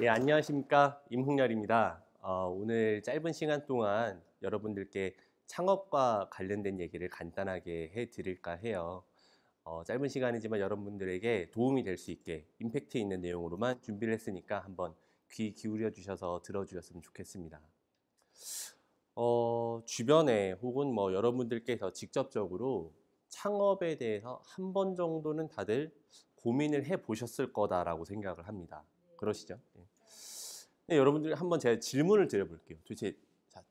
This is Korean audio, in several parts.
예, 안녕하십니까. 임흥렬입니다. 오늘 짧은 시간 동안 여러분들께 창업과 관련된 얘기를 간단하게 해드릴까 해요. 짧은 시간이지만 여러분들에게 도움이 될 수 있게 임팩트 있는 내용으로만 준비를 했으니까 한번 귀 기울여 주셔서 들어주셨으면 좋겠습니다. 주변에 혹은 뭐 여러분들께서 직접적으로 창업에 대해서 한 번 정도는 다들 고민을 해 보셨을 거다라고 생각을 합니다. 그러시죠? 예. 네, 여러분들 한번 제가 질문을 드려볼게요. 도대체 자,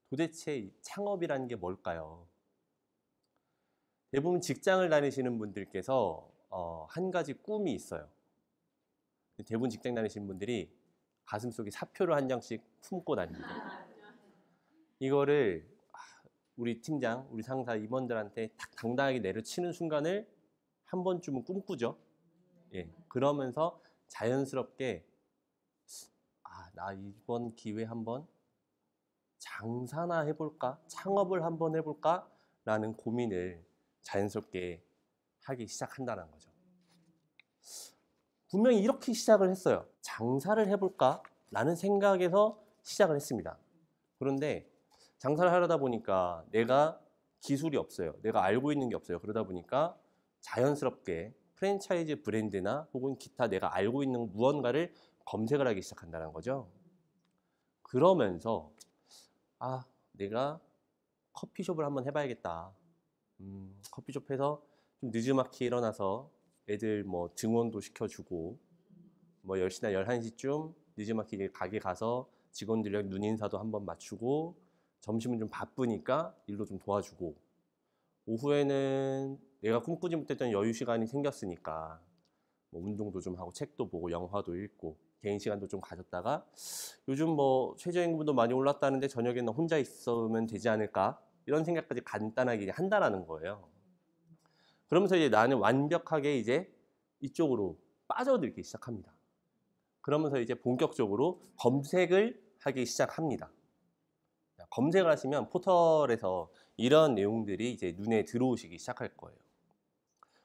도대체 이 창업이라는 게 뭘까요? 대부분 직장을 다니시는 분들께서 한 가지 꿈이 있어요. 대부분 직장 다니시는 분들이 가슴속에 사표를 한 장씩 품고 다닙니다. 이거를 우리 팀장, 우리 상사, 임원들한테 딱 당당하게 내려치는 순간을 한 번쯤은 꿈꾸죠. 예, 그러면서 자연스럽게 나 이번 기회에 한번 장사나 해볼까? 창업을 한번 해볼까? 라는 고민을 자연스럽게 하기 시작한다는 거죠. 분명히 이렇게 시작을 했어요. 장사를 해볼까? 라는 생각에서 시작을 했습니다. 그런데 장사를 하려다 보니까 내가 기술이 없어요. 내가 알고 있는 게 없어요. 그러다 보니까 자연스럽게 프랜차이즈 브랜드나 혹은 기타 내가 알고 있는 무언가를 검색을 하기 시작한다는 거죠. 그러면서 내가 커피숍을 한번 해봐야겠다. 커피숍에서 좀 늦지막히 일어나서 애들 뭐 등원도 시켜주고 뭐 10시나 11시쯤 늦지막히 가게 가서 직원들이랑 눈인사도 한번 맞추고 점심은 좀 바쁘니까 일도 좀 도와주고 오후에는 내가 꿈꾸지 못했던 여유 시간이 생겼으니까 뭐 운동도 좀 하고 책도 보고 영화도 읽고 개인 시간도 좀 가졌다가 요즘 뭐 최저임금도 많이 올랐다는데 저녁에는 혼자 있으면 되지 않을까 이런 생각까지 간단하게 한다라는 거예요. 그러면서 이제 나는 완벽하게 이제 이쪽으로 빠져들기 시작합니다. 그러면서 이제 본격적으로 검색을 하기 시작합니다. 검색을 하시면 포털에서 이런 내용들이 이제 눈에 들어오시기 시작할 거예요.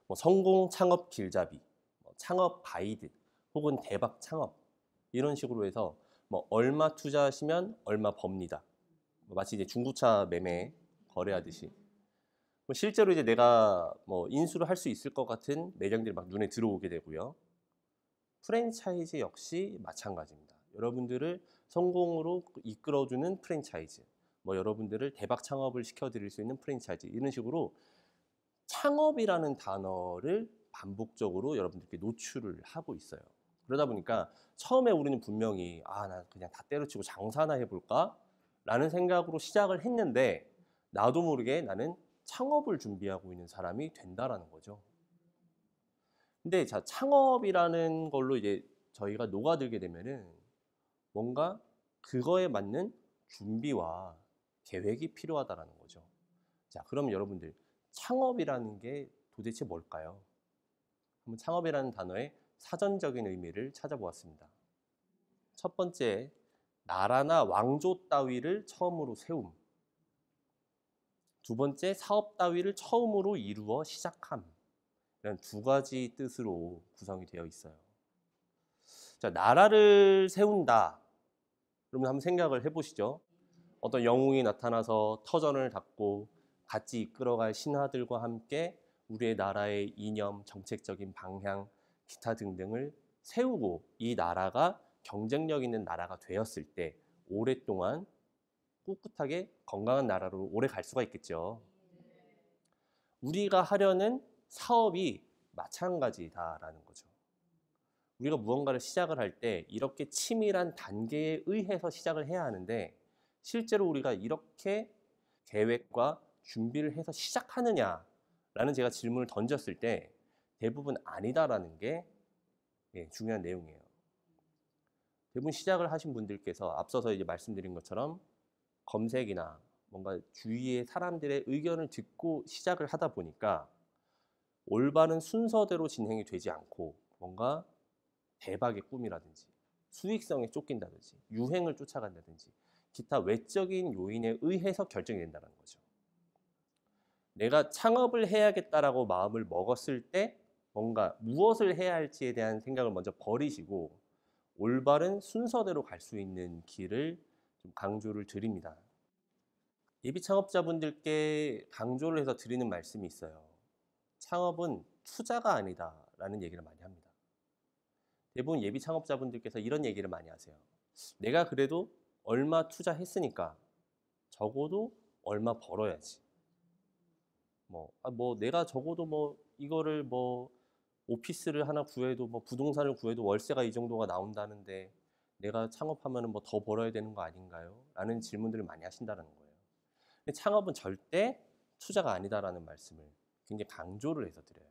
뭐 성공 창업 길잡이, 뭐 창업 가이드, 혹은 대박 창업 이런 식으로 해서 뭐 얼마 투자하시면 얼마 법니다. 마치 이제 중고차 매매 거래하듯이. 뭐 실제로 이제 내가 뭐 인수를 할 수 있을 것 같은 매장들이 막 눈에 들어오게 되고요. 프랜차이즈 역시 마찬가지입니다. 여러분들을 성공으로 이끌어주는 프랜차이즈, 뭐 여러분들을 대박 창업을 시켜드릴 수 있는 프랜차이즈 이런 식으로 창업이라는 단어를 반복적으로 여러분들께 노출을 하고 있어요. 그러다 보니까 처음에 우리는 분명히 나 그냥 다 때려치고 장사나 해볼까? 라는 생각으로 시작을 했는데 나도 모르게 나는 창업을 준비하고 있는 사람이 된다라는 거죠. 근데 자, 창업이라는 걸로 이제 저희가 녹아들게 되면은 뭔가 그거에 맞는 준비와 계획이 필요하다라는 거죠. 자, 그럼 여러분들 창업이라는 게 도대체 뭘까요? 한번 창업이라는 단어의 사전적인 의미를 찾아보았습니다. 첫 번째, 나라나 왕조 따위를 처음으로 세움. 두 번째, 사업 따위를 처음으로 이루어 시작함. 이런 두 가지 뜻으로 구성이 되어 있어요. 자, 나라를 세운다. 그러면 한번 생각을 해보시죠. 어떤 영웅이 나타나서 터전을 닫고 같이 이끌어갈 신하들과 함께 우리의 나라의 이념, 정책적인 방향, 기타 등등을 세우고 이 나라가 경쟁력 있는 나라가 되었을 때 오랫동안 꿋꿋하게 건강한 나라로 오래 갈 수가 있겠죠. 우리가 하려는 사업이 마찬가지다라는 거죠. 우리가 무언가를 시작을 할 때 이렇게 치밀한 단계에 의해서 시작을 해야 하는데 실제로 우리가 이렇게 계획과 준비를 해서 시작하느냐라는 제가 질문을 던졌을 때 대부분 아니다라는 게 중요한 내용이에요. 대부분 시작을 하신 분들께서 앞서서 이제 말씀드린 것처럼 검색이나 뭔가 주위의 사람들의 의견을 듣고 시작을 하다 보니까 올바른 순서대로 진행이 되지 않고 뭔가 대박의 꿈이라든지 수익성에 쫓긴다든지 유행을 쫓아간다든지 기타 외적인 요인에 의해서 결정이 된다는 거죠. 내가 창업을 해야겠다라고 마음을 먹었을 때 뭔가 무엇을 해야 할지에 대한 생각을 먼저 버리시고 올바른 순서대로 갈 수 있는 길을 좀 강조를 드립니다. 예비 창업자분들께 강조를 해서 드리는 말씀이 있어요. 창업은 투자가 아니다라는 얘기를 많이 합니다. 대부분 예비 창업자분들께서 이런 얘기를 많이 하세요. 내가 그래도 얼마 투자했으니까 적어도 얼마 벌어야지. 내가 적어도 이거를 오피스를 하나 구해도 부동산을 구해도 월세가 이 정도가 나온다는데 내가 창업하면 더 벌어야 되는 거 아닌가요? 라는 질문들을 많이 하신다는 거예요. 근데 창업은 절대 투자가 아니다라는 말씀을 굉장히 강조를 해서 드려요.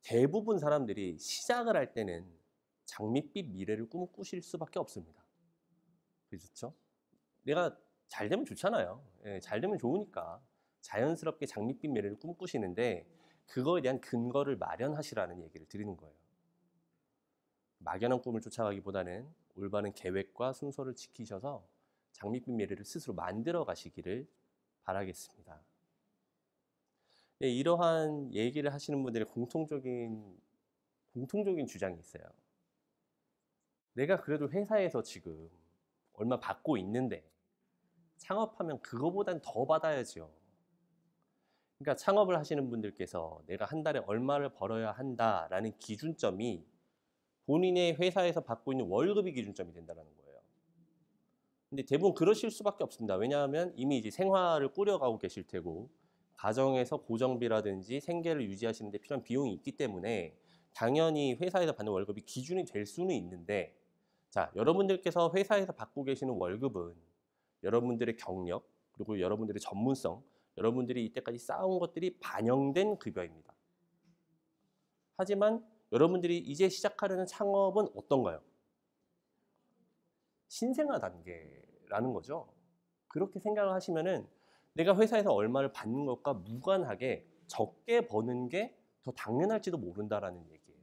대부분 사람들이 시작을 할 때는 장밋빛 미래를 꿈꾸실 수밖에 없습니다. 그렇죠? 내가 잘 되면 좋잖아요. 예, 잘 되면 좋으니까 자연스럽게 장밋빛 미래를 꿈꾸시는데 그거에 대한 근거를 마련하시라는 얘기를 드리는 거예요. 막연한 꿈을 쫓아가기보다는 올바른 계획과 순서를 지키셔서 장밋빛 미래를 스스로 만들어 가시기를 바라겠습니다. 네, 이러한 얘기를 하시는 분들의 공통적인 주장이 있어요. 내가 그래도 회사에서 지금 얼마 받고 있는데 창업하면 그거보단 더 받아야죠. 그러니까 창업을 하시는 분들께서 내가 한 달에 얼마를 벌어야 한다라는 기준점이 본인의 회사에서 받고 있는 월급이 기준점이 된다는 거예요. 근데 대부분 그러실 수밖에 없습니다. 왜냐하면 이미 이제 생활을 꾸려가고 계실 테고 가정에서 고정비라든지 생계를 유지하시는 데 필요한 비용이 있기 때문에 당연히 회사에서 받는 월급이 기준이 될 수는 있는데, 자, 여러분들께서 회사에서 받고 계시는 월급은 여러분들의 경력 그리고 여러분들의 전문성, 여러분들이 이때까지 쌓아온 것들이 반영된 급여입니다. 하지만 여러분들이 이제 시작하려는 창업은 어떤가요? 신생아 단계라는 거죠. 그렇게 생각을 하시면은 내가 회사에서 얼마를 받는 것과 무관하게 적게 버는 게 더 당연할지도 모른다라는 얘기예요.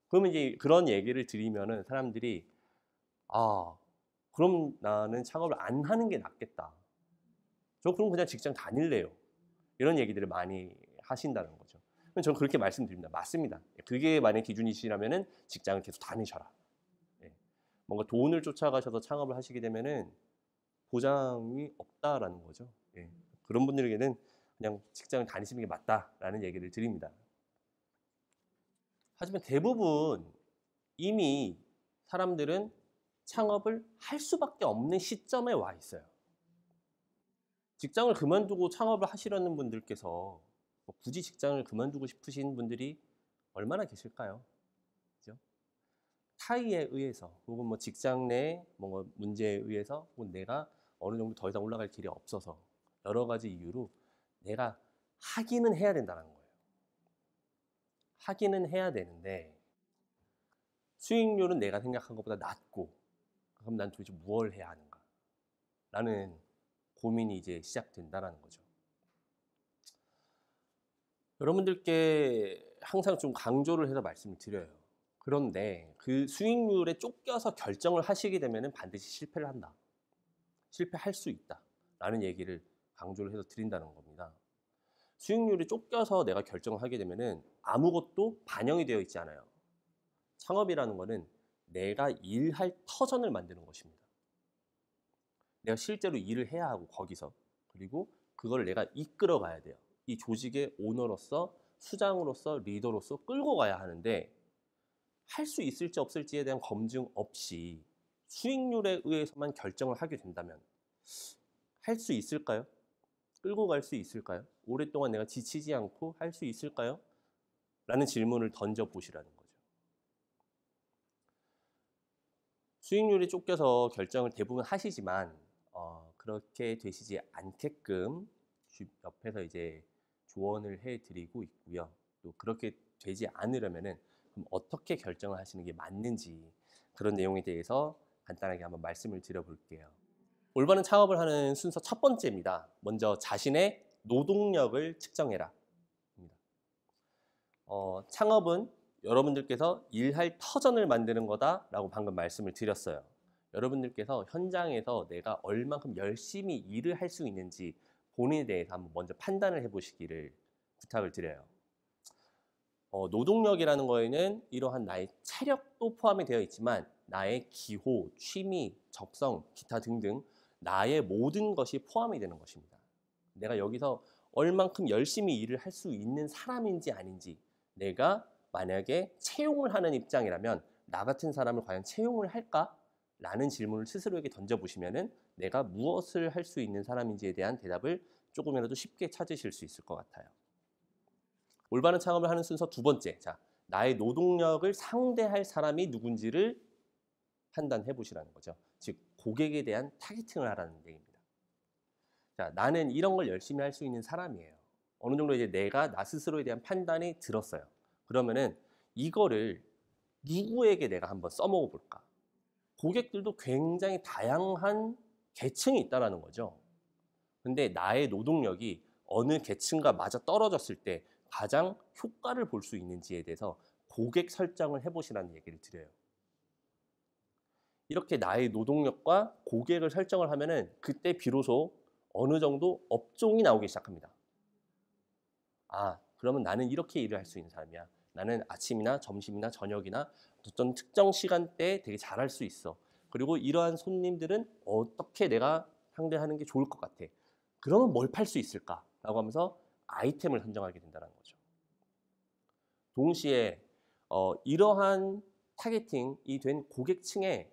그러면 이제 그런 얘기를 드리면은 사람들이 그럼 나는 창업을 안 하는 게 낫겠다. 저 그럼 그냥 직장 다닐래요. 이런 얘기들을 많이 하신다는 거죠. 저는 그렇게 말씀드립니다. 맞습니다. 그게 만약 기준이시라면은 직장을 계속 다니셔라. 뭔가 돈을 쫓아가셔서 창업을 하시게 되면은 보장이 없다라는 거죠. 그런 분들에게는 그냥 직장을 다니시는 게 맞다라는 얘기를 드립니다. 하지만 대부분 이미 사람들은 창업을 할 수밖에 없는 시점에 와 있어요. 직장을 그만두고 창업을 하시려는 분들께서 굳이 직장을 그만두고 싶으신 분들이 얼마나 계실까요? 그죠? 타의에 의해서 혹은 직장 내 문제에 의해서 혹은 내가 어느 정도 더 이상 올라갈 길이 없어서 여러 가지 이유로 내가 하기는 해야 된다는 거예요. 하기는 해야 되는데 수익률은 내가 생각한 것보다 낮고, 그럼 난 도대체 무엇을 해야 하는가? 라는 고민이 이제 시작된다는 거죠. 여러분들께 항상 좀 강조를 해서 말씀을 드려요. 그런데 그 수익률에 쫓겨서 결정을 하시게 되면 반드시 실패를 한다. 실패할 수 있다. 라는 얘기를 강조를 해서 드린다는 겁니다. 수익률에 쫓겨서 내가 결정을 하게 되면 아무것도 반영이 되어 있지 않아요. 창업이라는 거는 내가 일할 터전을 만드는 것입니다. 내가 실제로 일을 해야 하고 거기서, 그리고 그걸 내가 이끌어 가야 돼요. 이 조직의 오너로서, 수장으로서, 리더로서 끌고 가야 하는데 할 수 있을지 없을지에 대한 검증 없이 수익률에 의해서만 결정을 하게 된다면 할 수 있을까요? 끌고 갈 수 있을까요? 오랫동안 내가 지치지 않고 할 수 있을까요? 라는 질문을 던져보시라는 거죠. 수익률에 쫓겨서 결정을 대부분 하시지만 그렇게 되시지 않게끔 옆에서 이제 조언을 해드리고 있고요. 또 그렇게 되지 않으려면은 그럼 어떻게 결정을 하시는 게 맞는지, 그런 내용에 대해서 간단하게 한번 말씀을 드려볼게요. 올바른 창업을 하는 순서 첫 번째입니다. 먼저 자신의 노동력을 측정해라. 창업은 여러분들께서 일할 터전을 만드는 거다라고 방금 말씀을 드렸어요. 여러분들께서 현장에서 내가 얼만큼 열심히 일을 할 수 있는지 본인에 대해서 한번 먼저 판단을 해보시기를 부탁을 드려요. 노동력이라는 거에는 이러한 나의 체력도 포함이 되어 있지만 나의 기호, 취미, 적성, 기타 등등 나의 모든 것이 포함이 되는 것입니다. 내가 여기서 얼만큼 열심히 일을 할 수 있는 사람인지 아닌지, 내가 만약에 채용을 하는 입장이라면 나 같은 사람을 과연 채용을 할까? 라는 질문을 스스로에게 던져보시면은 내가 무엇을 할 수 있는 사람인지에 대한 대답을 조금이라도 쉽게 찾으실 수 있을 것 같아요. 올바른 창업을 하는 순서 두 번째, 자, 나의 노동력을 상대할 사람이 누군지를 판단해 보시라는 거죠. 즉, 고객에 대한 타겟팅을 하라는 얘기입니다. 자, 나는 이런 걸 열심히 할 수 있는 사람이에요. 어느 정도 이제 내가 나 스스로에 대한 판단이 들었어요. 그러면은 이거를 누구에게 내가 한번 써먹어 볼까? 고객들도 굉장히 다양한 계층이 있다는 거죠. 근데 나의 노동력이 어느 계층과 맞아 떨어졌을 때 가장 효과를 볼 수 있는지에 대해서 고객 설정을 해보시라는 얘기를 드려요. 이렇게 나의 노동력과 고객을 설정을 하면은 그때 비로소 어느 정도 업종이 나오기 시작합니다. 아, 그러면 나는 이렇게 일을 할 수 있는 사람이야. 나는 아침이나 점심이나 저녁이나 어떤 특정 시간대에 되게 잘할 수 있어. 그리고 이러한 손님들은 어떻게 내가 상대하는 게 좋을 것 같아. 그러면 뭘 팔 수 있을까? 라고 하면서 아이템을 선정하게 된다는 거죠. 동시에 이러한 타겟팅이 된 고객층의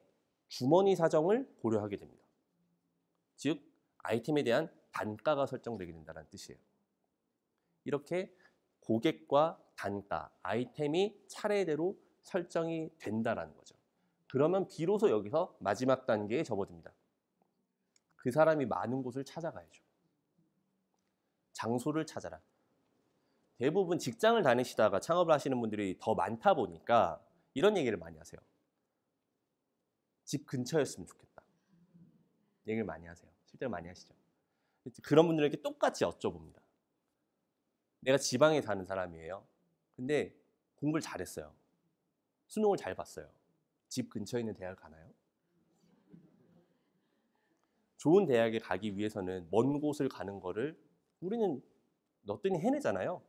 주머니 사정을 고려하게 됩니다. 즉, 아이템에 대한 단가가 설정되게 된다는 뜻이에요. 이렇게 고객과 단가, 아이템이 차례대로 설정이 된다는 거죠. 그러면 비로소 여기서 마지막 단계에 접어듭니다. 그 사람이 많은 곳을 찾아가야죠. 장소를 찾아라. 대부분 직장을 다니시다가 창업을 하시는 분들이 더 많다 보니까 이런 얘기를 많이 하세요. 집 근처였으면 좋겠다. 얘기를 많이 하세요. 실제로 많이 하시죠. 그런 분들에게 똑같이 여쭤봅니다. 내가 지방에 사는 사람이에요. 근데 공부를 잘했어요. 수능을 잘 봤어요. 집 근처에 있는 대학을 가나요? 좋은 대학에 가기 위해서는 먼 곳을 가는 거를 우리는 너더니 해내잖아요.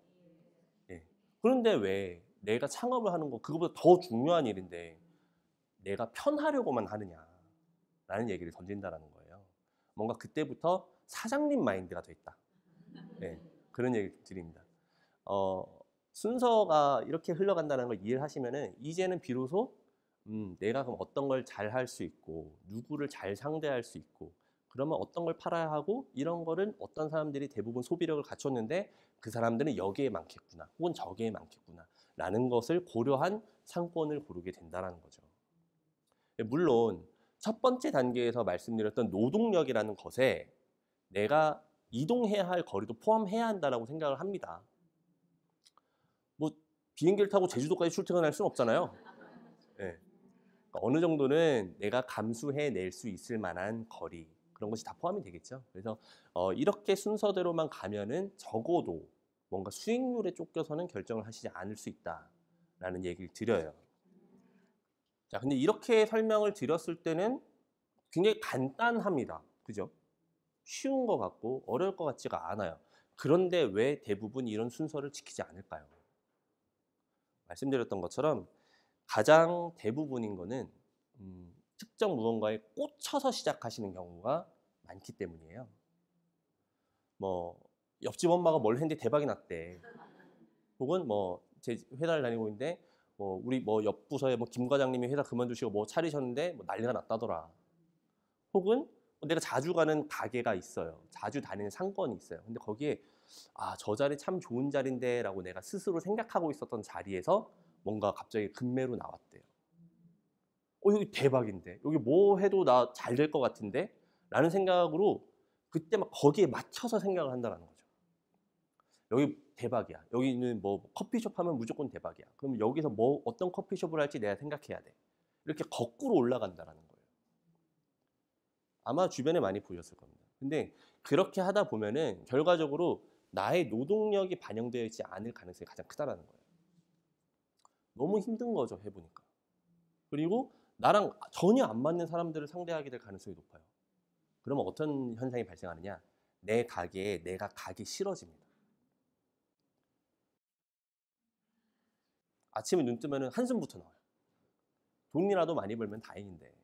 네. 그런데 왜 내가 창업을 하는 거 그거보다 더 중요한 일인데 내가 편하려고만 하느냐라는 얘기를 던진다는 거예요. 뭔가 그때부터 사장님 마인드가 됐다. 네. 그런 얘기 드립니다. 순서가 이렇게 흘러간다는 걸 이해를 하시면은 이제는 비로소 내가 그럼 어떤 걸 잘 할 수 있고 누구를 잘 상대할 수 있고 그러면 어떤 걸 팔아야 하고 이런 거는 어떤 사람들이 대부분 소비력을 갖췄는데 그 사람들은 여기에 많겠구나 혹은 저기에 많겠구나 라는 것을 고려한 상권을 고르게 된다는 거죠. 물론 첫 번째 단계에서 말씀드렸던 노동력이라는 것에 내가 이동해야 할 거리도 포함해야 한다고 생각을 합니다. 뭐 비행기를 타고 제주도까지 출퇴근할 수는 없잖아요. 네. 어느 정도는 내가 감수해낼 수 있을 만한 거리 그런 것이 다 포함이 되겠죠. 그래서 이렇게 순서대로만 가면은 적어도 뭔가 수익률에 쫓겨서는 결정을 하시지 않을 수 있다라는 얘기를 드려요. 자, 근데 이렇게 설명을 드렸을 때는 굉장히 간단합니다. 그죠? 쉬운 것 같고 어려울 것 같지가 않아요. 그런데 왜 대부분 이런 순서를 지키지 않을까요? 말씀드렸던 것처럼 가장 대부분인 거는 특정 무언가에 꽂혀서 시작하시는 경우가 많기 때문이에요. 뭐 옆집 엄마가 뭘 했는데 대박이 났대. 혹은 뭐 제 회사를 다니고 있는데 뭐 우리 뭐 옆 부서에 뭐 김 과장님이 회사 그만두시고 뭐 차리셨는데 뭐 난리가 났다더라. 혹은 내가 자주 가는 가게가 있어요. 자주 다니는 상권이 있어요. 근데 거기에 아, 저 자리 참 좋은 자리인데라고 내가 스스로 생각하고 있었던 자리에서 뭔가 갑자기 급매로 나왔대요. 여기 대박인데 여기 뭐 해도 나 잘 될 것 같은데 라는 생각으로 그때 막 거기에 맞춰서 생각을 한다는 거죠. 여기 대박이야. 여기는 뭐 커피숍 하면 무조건 대박이야. 그럼 여기서 뭐 어떤 커피숍을 할지 내가 생각해야 돼. 이렇게 거꾸로 올라간다는 거예요. 아마 주변에 많이 보셨을 겁니다. 근데 그렇게 하다 보면은 결과적으로 나의 노동력이 반영되어 있지 않을 가능성이 가장 크다는 거예요. 너무 힘든 거죠, 해보니까. 그리고 나랑 전혀 안 맞는 사람들을 상대하게 될 가능성이 높아요. 그러면 어떤 현상이 발생하느냐? 내 가게에 내가 가기 싫어집니다. 아침에 눈 뜨면 한숨부터 나와요. 돈이라도 많이 벌면 다행인데.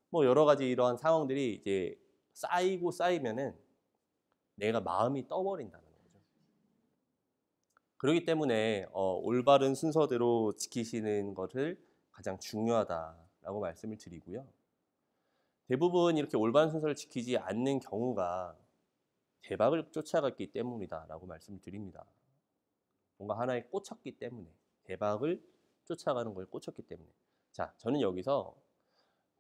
뭐 여러 가지 이러한 상황들이 이제 쌓이고 쌓이면은 내가 마음이 떠버린다는 거죠. 그렇기 때문에 올바른 순서대로 지키시는 것을 가장 중요하다라고 말씀을 드리고요. 대부분 이렇게 올바른 순서를 지키지 않는 경우가 대박을 쫓아갔기 때문이다라고 말씀을 드립니다. 뭔가 하나에 꽂혔기 때문에, 대박을 쫓아가는 거에 꽂혔기 때문에. 자, 저는 여기서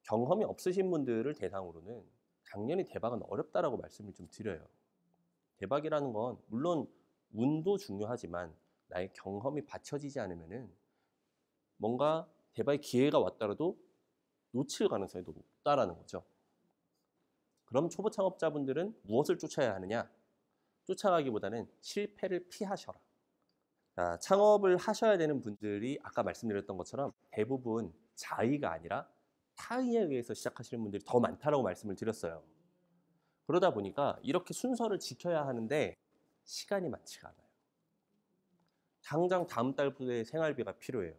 경험이 없으신 분들을 대상으로는 당연히 대박은 어렵다라고 말씀을 좀 드려요. 대박이라는 건 물론 운도 중요하지만 나의 경험이 받쳐지지 않으면은 뭔가 대박의 기회가 왔더라도 놓칠 가능성이 높다라는 거죠. 그럼 초보 창업자분들은 무엇을 쫓아야 하느냐? 쫓아가기보다는 실패를 피하셔라. 자, 창업을 하셔야 되는 분들이 아까 말씀드렸던 것처럼 대부분 자의가 아니라 타의에 의해서 시작하시는 분들이 더 많다라고 말씀을 드렸어요. 그러다 보니까 이렇게 순서를 지켜야 하는데 시간이 많지가 않아요. 당장 다음 달부터의 생활비가 필요해요.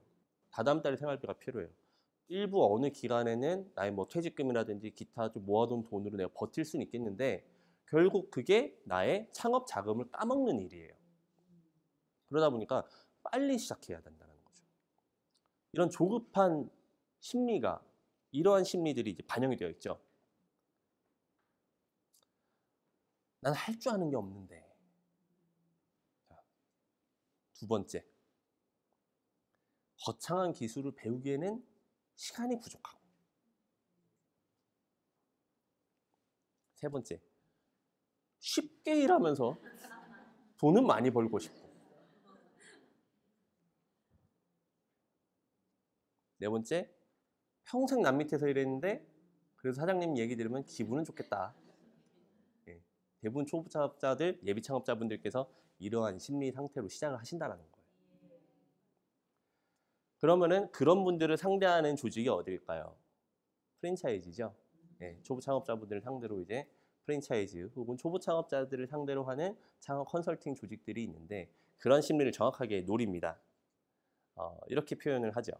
다다음 달에 생활비가 필요해요. 일부 어느 기간에는 나의 뭐 퇴직금이라든지 기타 좀 모아둔 돈으로 내가 버틸 수는 있겠는데 결국 그게 나의 창업 자금을 까먹는 일이에요. 그러다 보니까 빨리 시작해야 된다는 거죠. 이런 조급한 심리가, 이러한 심리들이 이제 반영이 되어 있죠. 난 할 줄 아는 게 없는데. 자, 두 번째, 거창한 기술을 배우기에는 시간이 부족하고. 세 번째, 쉽게 일하면서 돈은 많이 벌고 싶고. 네 번째, 평생 남 밑에서 일했는데 그래서 사장님 얘기 들으면 기분은 좋겠다. 예, 대부분 초보 창업자들, 예비 창업자분들께서 이러한 심리 상태로 시작을 하신다는 거예요. 그러면은 그런 분들을 상대하는 조직이 어디일까요? 프랜차이즈죠. 예, 초보 창업자분들을 상대로 이제 프랜차이즈 혹은 초보 창업자들을 상대로 하는 창업 컨설팅 조직들이 있는데 그런 심리를 정확하게 노립니다. 이렇게 표현을 하죠.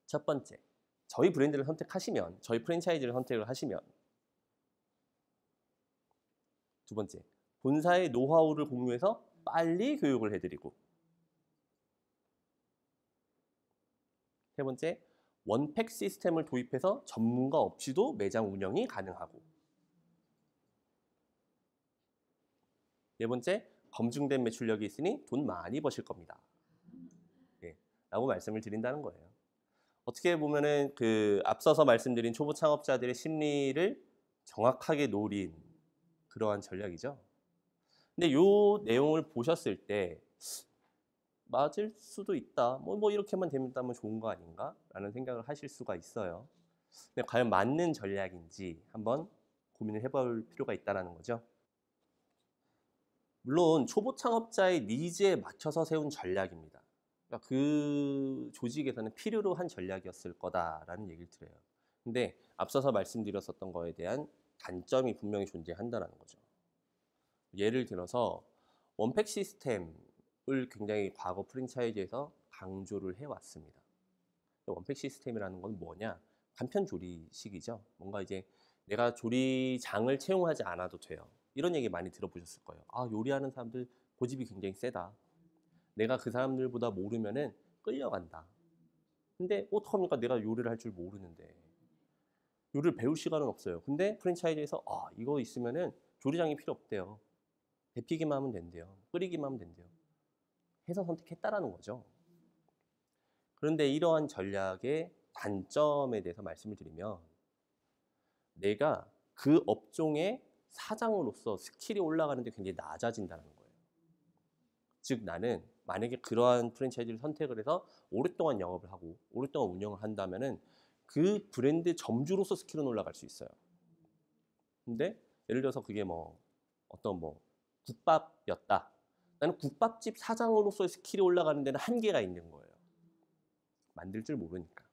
첫 번째, 저희 브랜드를 선택하시면, 저희 프랜차이즈를 선택을 하시면, 두 번째, 본사의 노하우를 공유해서 빨리 교육을 해드리고, 세 번째, 원팩 시스템을 도입해서 전문가 없이도 매장 운영이 가능하고, 네 번째, 검증된 매출력이 있으니 돈 많이 버실 겁니다. 예, 라고 말씀을 드린다는 거예요. 어떻게 보면은 그 앞서서 말씀드린 초보 창업자들의 심리를 정확하게 노린 그러한 전략이죠. 근데 요 내용을 보셨을 때 맞을 수도 있다. 뭐 이렇게만 되면 좋은 거 아닌가? 라는 생각을 하실 수가 있어요. 근데 과연 맞는 전략인지 한번 고민을 해볼 필요가 있다는 거죠. 물론 초보 창업자의 니즈에 맞춰서 세운 전략입니다. 그러니까 그 조직에서는 필요로 한 전략이었을 거다라는 얘기를 드려요. 근데 앞서서 말씀드렸었던 거에 대한 단점이 분명히 존재한다는 거죠. 예를 들어서 원팩 시스템을 굉장히 과거 프랜차이즈에서 강조를 해왔습니다. 원팩 시스템이라는 건 뭐냐? 간편 조리식이죠. 뭔가 이제 내가 조리장을 채용하지 않아도 돼요. 이런 얘기 많이 들어보셨을 거예요. 아, 요리하는 사람들 고집이 굉장히 세다. 내가 그 사람들보다 모르면은 끌려간다. 근데 어떡합니까? 내가 요리를 할 줄 모르는데. 요리를 배울 시간은 없어요. 근데 프랜차이즈에서 이거 있으면은 조리장이 필요 없대요. 데피기만 하면 된대요. 끓이기만 하면 된대요. 해서 선택했다라는 거죠. 그런데 이러한 전략의 단점에 대해서 말씀을 드리면 내가 그 업종의 사장으로서 스킬이 올라가는데 굉장히 낮아진다는 거예요. 즉 나는 만약에 그러한 프랜차이즈를 선택을 해서 오랫동안 영업을 하고 오랫동안 운영을 한다면은 그 브랜드 점주로서 스킬은 올라갈 수 있어요. 근데 예를 들어서 그게 어떤 국밥이었다. 나는 국밥집 사장으로서의 스킬이 올라가는 데는 한계가 있는 거예요. 만들 줄 모르니까.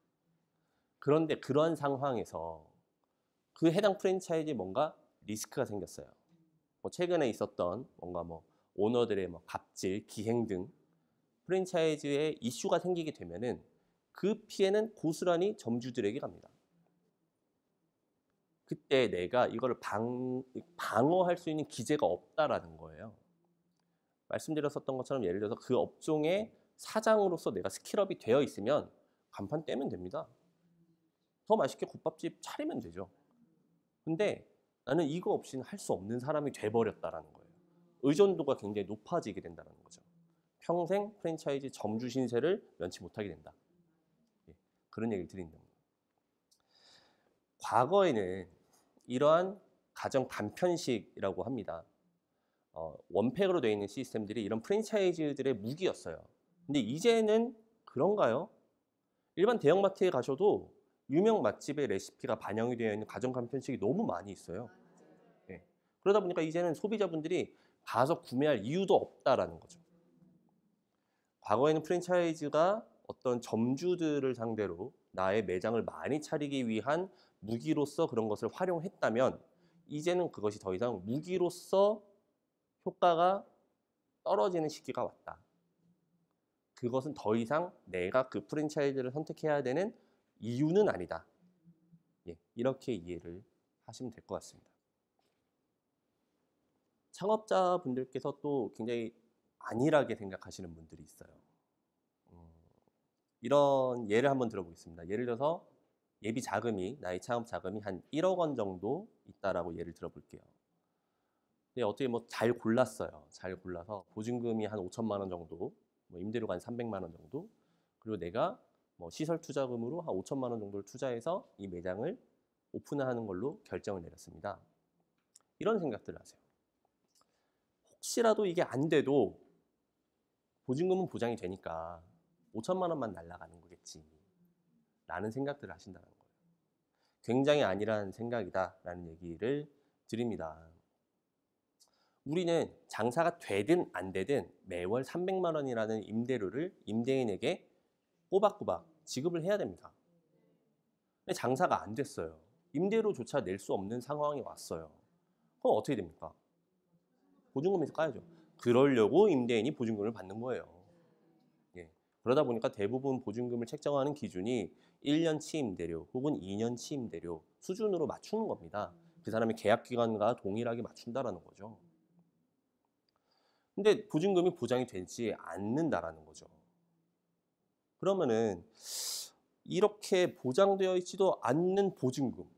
그런데 그러한 상황에서 그 해당 프랜차이즈에 뭔가 리스크가 생겼어요. 최근에 있었던 뭔가 오너들의 갑질, 기행 등 프랜차이즈에 이슈가 생기게 되면은 그 피해는 고스란히 점주들에게 갑니다. 그때 내가 이거를 방어할 수 있는 기재가 없다라는 거예요. 말씀드렸었던 것처럼 예를 들어서 그 업종의 사장으로서 내가 스킬업이 되어 있으면 간판 떼면 됩니다. 더 맛있게 국밥집 차리면 되죠. 근데 나는 이거 없이는 할 수 없는 사람이 돼버렸다라는 거예요. 의존도가 굉장히 높아지게 된다는 거죠. 평생 프랜차이즈 점주 신세를 면치 못하게 된다. 예, 그런 얘기를 드린다. 과거에는 이러한 가정 간편식이라고 합니다. 원팩으로 되어 있는 시스템들이 이런 프랜차이즈들의 무기였어요. 근데 이제는 그런가요? 일반 대형마트에 가셔도 유명 맛집의 레시피가 반영이 되어 있는 가정 간편식이 너무 많이 있어요. 예. 그러다 보니까 이제는 소비자분들이 가서 구매할 이유도 없다라는 거죠. 과거에는 프랜차이즈가 어떤 점주들을 상대로 나의 매장을 많이 차리기 위한 무기로서 그런 것을 활용했다면 이제는 그것이 더 이상 무기로서 효과가 떨어지는 시기가 왔다. 그것은 더 이상 내가 그 프랜차이즈를 선택해야 되는 이유는 아니다. 예, 이렇게 이해를 하시면 될 것 같습니다. 창업자분들께서 또 굉장히 안일하게 생각하시는 분들이 있어요. 이런 예를 한번 들어보겠습니다. 예를 들어서 예비 자금이, 나의 창업 자금이 한 1억 원 정도 있다라고 예를 들어볼게요. 근데 어떻게 뭐 잘 골랐어요. 잘 골라서 보증금이 한 5천만 원 정도, 뭐 임대료가 한 300만 원 정도, 그리고 내가 뭐 시설 투자금으로 한 5천만 원 정도를 투자해서 이 매장을 오픈하는 걸로 결정을 내렸습니다. 이런 생각들을 하세요. 혹시라도 이게 안 돼도 보증금은 보장이 되니까 5천만 원만 날아가는 거겠지 라는 생각들을 하신다는 거예요. 굉장히 안일한 생각이다라는 얘기를 드립니다. 우리는 장사가 되든 안 되든 매월 300만 원이라는 임대료를 임대인에게 꼬박꼬박 지급을 해야 됩니다. 근데 장사가 안 됐어요. 임대료조차 낼 수 없는 상황이 왔어요. 그럼 어떻게 됩니까? 보증금에서 까야죠. 그러려고 임대인이 보증금을 받는 거예요. 예. 그러다 보니까 대부분 보증금을 책정하는 기준이 1년치 임대료 혹은 2년치 임대료 수준으로 맞추는 겁니다. 그 사람의 계약 기간과 동일하게 맞춘다라는 거죠. 근데 보증금이 보장이 되지 않는다라는 거죠. 그러면은 이렇게 보장되어 있지도 않는 보증금,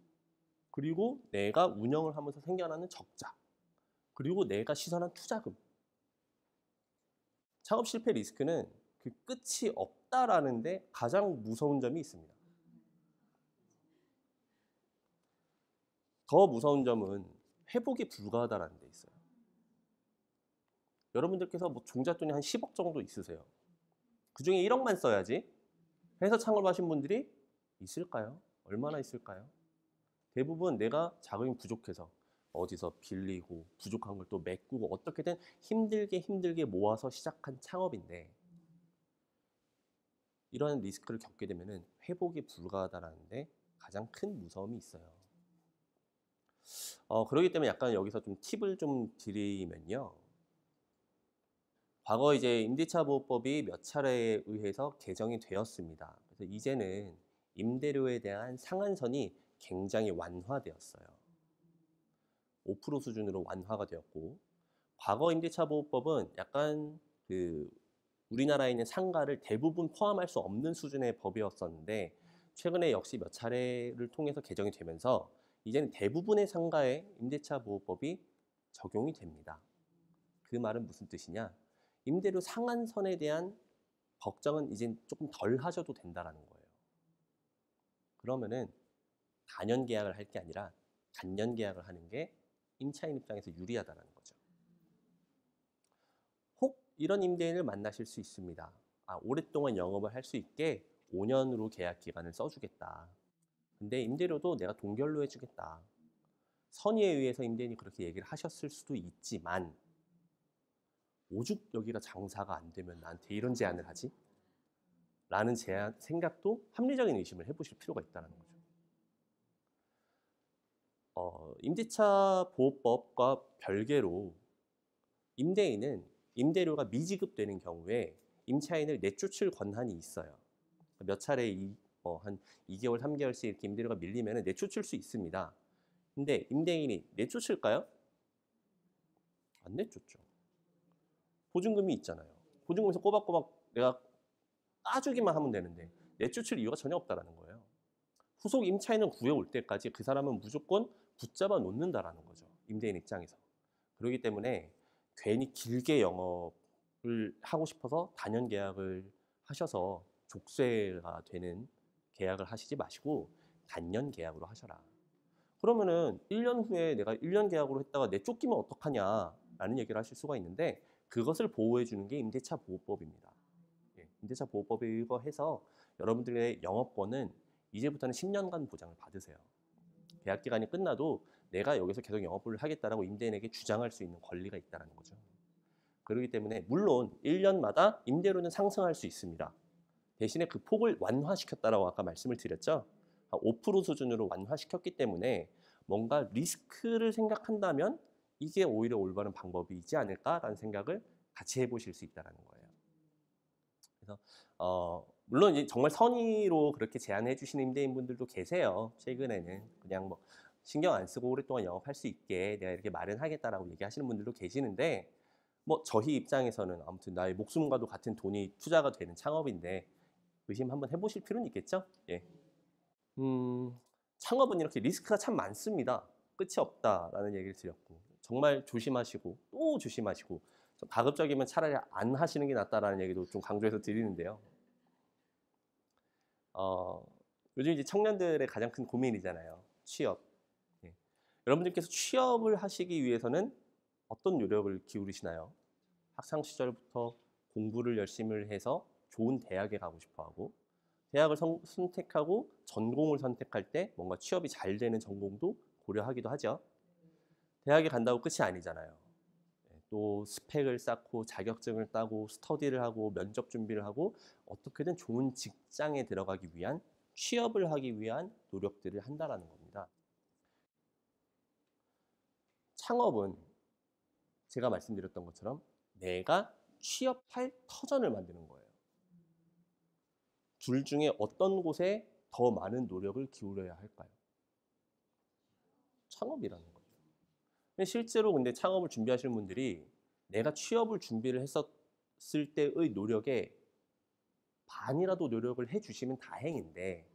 그리고 내가 운영을 하면서 생겨나는 적자, 그리고 내가 시선한 투자금. 창업 실패 리스크는 그 끝이 없다라는 데 가장 무서운 점이 있습니다. 더 무서운 점은 회복이 불가하다라는 데 있어요. 여러분들께서 뭐 종잣돈이 한 10억 정도 있으세요. 그중에 1억만 써야지 해서 창업하신 분들이 있을까요? 얼마나 있을까요? 대부분 내가 자금이 부족해서 어디서 빌리고 부족한 걸 또 메꾸고 어떻게든 힘들게 모아서 시작한 창업인데 이런 리스크를 겪게 되면 회복이 불가하다라는 데 가장 큰 무서움이 있어요. 그렇기 때문에 약간 여기서 좀 팁을 좀 드리면요. 과거 이제 임대차 보호법이 몇 차례에 의해서 개정이 되었습니다. 그래서 이제는 임대료에 대한 상한선이 굉장히 완화되었어요. 5% 수준으로 완화가 되었고, 과거 임대차 보호법은 약간 그 우리나라에 있는 상가를 대부분 포함할 수 없는 수준의 법이었었는데 최근에 역시 몇 차례를 통해서 개정이 되면서 이제는 대부분의 상가에 임대차 보호법이 적용이 됩니다. 그 말은 무슨 뜻이냐? 임대료 상한선에 대한 걱정은 이제 조금 덜 하셔도 된다라는 거예요. 그러면은 단연 계약을 할 게 아니라 단년 계약을 하는 게 임차인 입장에서 유리하다는 거죠. 혹 이런 임대인을 만나실 수 있습니다. 오랫동안 영업을 할 수 있게 5년으로 계약 기간을 써주겠다. 근데 임대료도 내가 동결로 해주겠다. 선의에 의해서 임대인이 그렇게 얘기를 하셨을 수도 있지만 오죽 여기가 장사가 안 되면 나한테 이런 제안을 하지? 라는 생각도 합리적인 의심을 해보실 필요가 있다는 거죠. 임대차 보호법과 별개로 임대인은 임대료가 미지급되는 경우에 임차인을 내쫓을 권한이 있어요. 몇 차례 한 2개월, 3개월씩 이렇게 임대료가 밀리면 내쫓을 수 있습니다. 근데 임대인이 내쫓을까요? 안 내쫓죠. 보증금이 있잖아요. 보증금에서 꼬박꼬박 내가 까주기만 하면 되는데 내쫓을 이유가 전혀 없다라는 거예요. 후속 임차인을 구해올 때까지 그 사람은 무조건 붙잡아 놓는다라는 거죠. 임대인 입장에서. 그렇기 때문에 괜히 길게 영업을 하고 싶어서 단연 계약을 하셔서 족쇄가 되는 계약을 하시지 마시고 단년 계약으로 하셔라. 그러면은 1년 후에 내가 1년 계약으로 했다가 내쫓기면 어떡하냐라는 얘기를 하실 수가 있는데 그것을 보호해 주는 게 임대차 보호법입니다. 임대차 보호법에 의거해서 여러분들의 영업권은 이제부터는 10년간 보장을 받으세요. 계약 기간이 끝나도 내가 여기서 계속 영업을 하겠다라고 임대인에게 주장할 수 있는 권리가 있다는 거죠. 그렇기 때문에 물론 1년마다 임대료는 상승할 수 있습니다. 대신에 그 폭을 완화시켰다라고 아까 말씀을 드렸죠. 5% 수준으로 완화시켰기 때문에 뭔가 리스크를 생각한다면 이게 오히려 올바른 방법이지 않을까라는 생각을 같이 해보실 수 있다는 거예요. 그래서 물론 이제 정말 선의로 그렇게 제안해 주시는 임대인분들도 계세요. 최근에는 그냥 뭐 신경 안 쓰고 오랫동안 영업할 수 있게 내가 이렇게 마련하겠다라고 얘기하시는 분들도 계시는데 뭐 저희 입장에서는 아무튼 나의 목숨과도 같은 돈이 투자가 되는 창업인데 의심 한번 해보실 필요는 있겠죠? 예. 창업은 이렇게 리스크가 참 많습니다. 끝이 없다라는 얘기를 드렸고 정말 조심하시고 또 조심하시고 좀 가급적이면 차라리 안 하시는 게 낫다라는 얘기도 좀 강조해서 드리는데요. 요즘 이제 청년들의 가장 큰 고민이잖아요. 취업. 예. 여러분들께서 취업을 하시기 위해서는 어떤 노력을 기울이시나요? 학창 시절부터 공부를 열심히 해서 좋은 대학에 가고 싶어하고 대학을 선택하고 전공을 선택할 때 뭔가 취업이 잘 되는 전공도 고려하기도 하죠. 대학에 간다고 끝이 아니잖아요. 또 스펙을 쌓고 자격증을 따고 스터디를 하고 면접 준비를 하고 어떻게든 좋은 직장에 들어가기 위한 취업을 하기 위한 노력들을 한다는 겁니다. 창업은 제가 말씀드렸던 것처럼 내가 취업할 터전을 만드는 거예요. 둘 중에 어떤 곳에 더 많은 노력을 기울여야 할까요? 창업이라는 거죠. 근데 실제로 근데 창업을 준비하시는 분들이 내가 취업을 준비를 했었을 때의 노력에 반이라도 노력을 해주시면 다행인데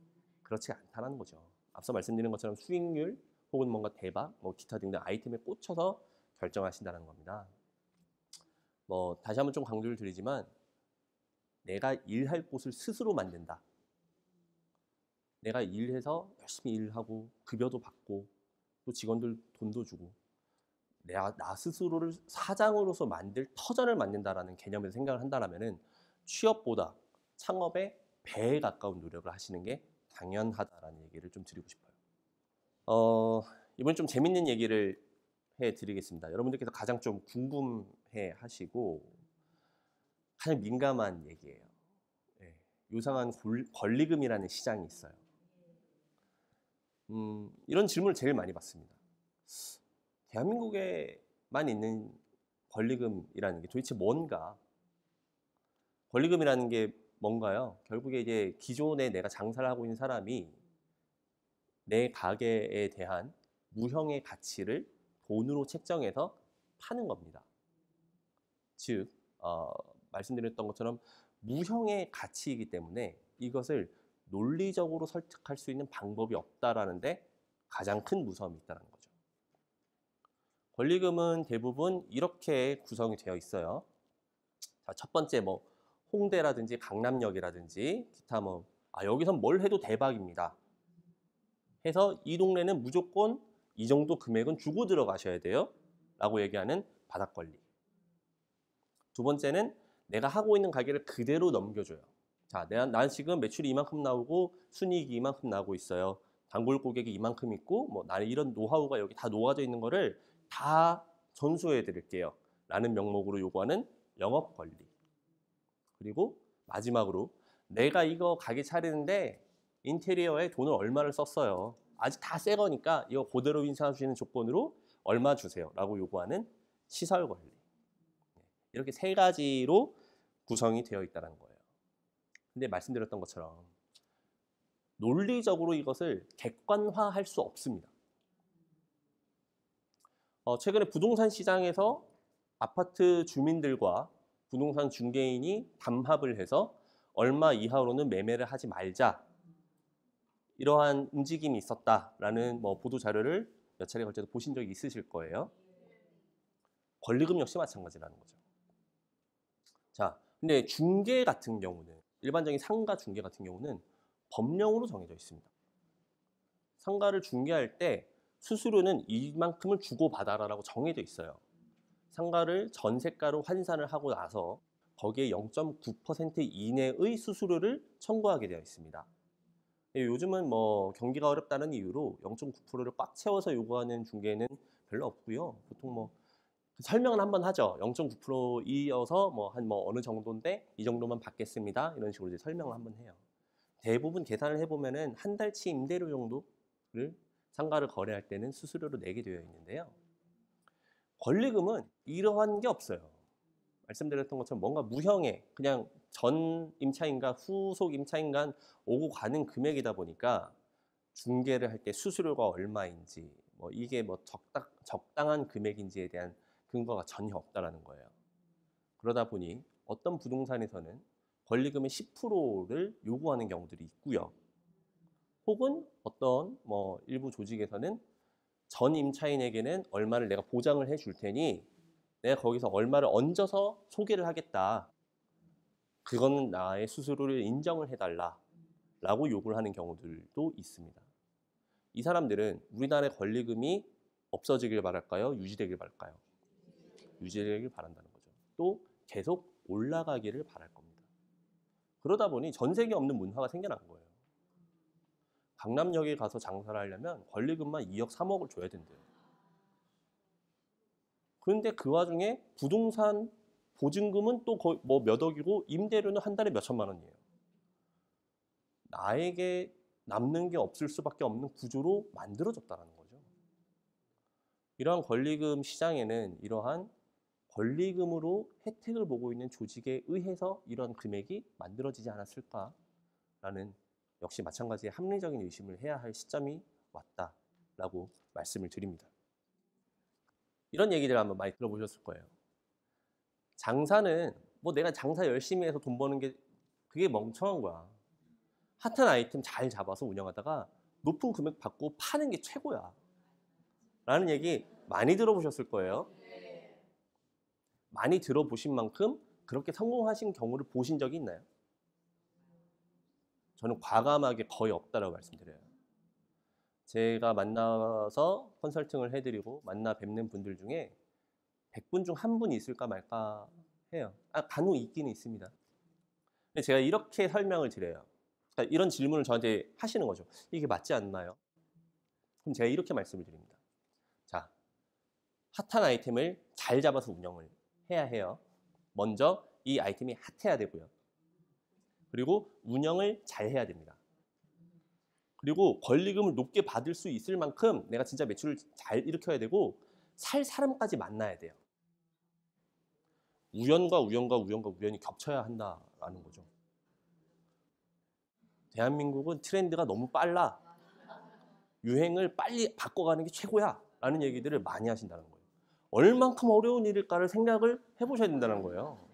그렇지 않다는 거죠. 앞서 말씀드린 것처럼 수익률 혹은 뭔가 대박, 뭐 기타 등등 아이템에 꽂혀서 결정하신다는 겁니다. 뭐 다시 한번 좀 강조를 드리지만 내가 일할 곳을 스스로 만든다. 내가 일해서 열심히 일하고 급여도 받고 또 직원들 돈도 주고 나 스스로를 사장으로서 만들 터전을 만든다라는 개념에서 생각을 한다면은 취업보다 창업에 배에 가까운 노력을 하시는 게 당연하다라는 얘기를 좀 드리고 싶어요. 이번에 좀 재밌는 얘기를 해드리겠습니다. 여러분들께서 가장 좀 궁금해 하시고 가장 민감한 얘기예요. 네. 요상한 권리금이라는 시장이 있어요. 이런 질문을 제일 많이 받습니다. 대한민국에만 있는 권리금이라는 게 도대체 뭔가? 권리금이라는 게 뭔가요? 결국에 이제 기존에 내가 장사를 하고 있는 사람이 내 가게에 대한 무형의 가치를 돈으로 책정해서 파는 겁니다. 즉, 말씀드렸던 것처럼 무형의 가치이기 때문에 이것을 논리적으로 설득할 수 있는 방법이 없다라는데 가장 큰 무서움이 있다는 거죠. 권리금은 대부분 이렇게 구성이 되어 있어요. 자, 첫 번째 뭐 홍대라든지 강남역이라든지 기타 뭐 여기선 뭘 해도 대박입니다. 해서 이 동네는 무조건 이 정도 금액은 주고 들어가셔야 돼요. 라고 얘기하는 바닥 권리. 두 번째는 내가 하고 있는 가게를 그대로 넘겨줘요. 자, 난 지금 매출이 이만큼 나오고 순이익이 이만큼 나오고 있어요. 단골 고객이 이만큼 있고 뭐 나는 이런 노하우가 여기 다 녹아져 있는 거를 다 전수해 드릴게요. 라는 명목으로 요구하는 영업 권리. 그리고 마지막으로 내가 이거 가게 차리는데 인테리어에 돈을 얼마를 썼어요. 아직 다 새 거니까 이거 그대로 인사하시는 조건으로 얼마 주세요. 라고 요구하는 시설 권리. 이렇게 세 가지로 구성이 되어 있다는 거예요. 근데 말씀드렸던 것처럼 논리적으로 이것을 객관화할 수 없습니다. 최근에 부동산 시장에서 아파트 주민들과 부동산 중개인이 담합을 해서 얼마 이하로는 매매를 하지 말자, 이러한 움직임이 있었다라는 보도 자료를 몇 차례 걸쳐서 보신 적이 있으실 거예요. 권리금 역시 마찬가지라는 거죠. 자, 근데 중개 같은 경우는, 일반적인 상가 중개 같은 경우는 법령으로 정해져 있습니다. 상가를 중개할 때 수수료는 이만큼을 주고받아라라고 정해져 있어요. 상가를 전세가로 환산을 하고 나서 거기에 0.9% 이내의 수수료를 청구하게 되어 있습니다. 요즘은 경기가 어렵다는 이유로 0.9%를 꽉 채워서 요구하는 중개는 별로 없고요. 보통 설명은 한번 하죠. 0.9%이어서 어느 정도인데 이 정도만 받겠습니다. 이런 식으로 이제 설명을 한번 해요. 대부분 계산을 해보면은 한 달치 임대료 정도를 상가를 거래할 때는 수수료로 내게 되어 있는데요. 권리금은 이러한 게 없어요. 말씀드렸던 것처럼 뭔가 무형의 그냥 전 임차인과 후속 임차인 오고 가는 금액이다 보니까 중개를 할 때 수수료가 얼마인지 이게 적당한 금액인지에 대한 근거가 전혀 없다라는 거예요. 그러다 보니 어떤 부동산에서는 권리금의 10%를 요구하는 경우들이 있고요. 혹은 어떤 일부 조직에서는 전 임차인에게는 얼마를 내가 보장을 해줄 테니 내가 거기서 얼마를 얹어서 소개를 하겠다. 그거는 나의 수수료를 인정을 해달라 라고 요구를 하는 경우들도 있습니다. 이 사람들은 우리나라의 권리금이 없어지길 바랄까요? 유지되길 바랄까요? 유지되길 바란다는 거죠. 또 계속 올라가기를 바랄 겁니다. 그러다 보니 전세계 없는 문화가 생겨난 거예요. 강남역에 가서 장사를 하려면 권리금만 2억, 3억을 줘야 된대요. 그런데 그 와중에 부동산 보증금은 또 거의 몇 억이고 임대료는 한 달에 몇 천만 원이에요. 나에게 남는 게 없을 수밖에 없는 구조로 만들어졌다는 거죠. 이러한 권리금 시장에는 이러한 권리금으로 혜택을 보고 있는 조직에 의해서 이런 금액이 만들어지지 않았을까라는, 역시 마찬가지의 합리적인 의심을 해야 할 시점이 왔다라고 말씀을 드립니다. 이런 얘기들 한번 많이 들어보셨을 거예요. 장사는 내가 장사 열심히 해서 돈 버는 게 그게 멍청한 거야. 핫한 아이템 잘 잡아서 운영하다가 높은 금액 받고 파는 게 최고야. 라는 얘기 많이 들어보셨을 거예요. 많이 들어보신 만큼 그렇게 성공하신 경우를 보신 적이 있나요? 저는 과감하게 거의 없다라고 말씀드려요. 제가 만나서 컨설팅을 해드리고 만나 뵙는 분들 중에 100분 중 한 분이 있을까 말까 해요. 간혹 있기는 있습니다. 근데 제가 이렇게 설명을 드려요. 그러니까 이런 질문을 저한테 하시는 거죠. 이게 맞지 않나요? 그럼 제가 이렇게 말씀을 드립니다. 자, 핫한 아이템을 잘 잡아서 운영을 해야 해요. 먼저 이 아이템이 핫해야 되고요. 그리고 운영을 잘 해야 됩니다. 그리고 권리금을 높게 받을 수 있을 만큼 내가 진짜 매출을 잘 일으켜야 되고 살 사람까지 만나야 돼요. 우연과 우연이 겹쳐야 한다라는 거죠. 대한민국은 트렌드가 너무 빨라. 유행을 빨리 바꿔가는 게 최고야 라는 얘기들을 많이 하신다는 거예요. 얼만큼 어려운 일일까를 생각을 해보셔야 된다는 거예요.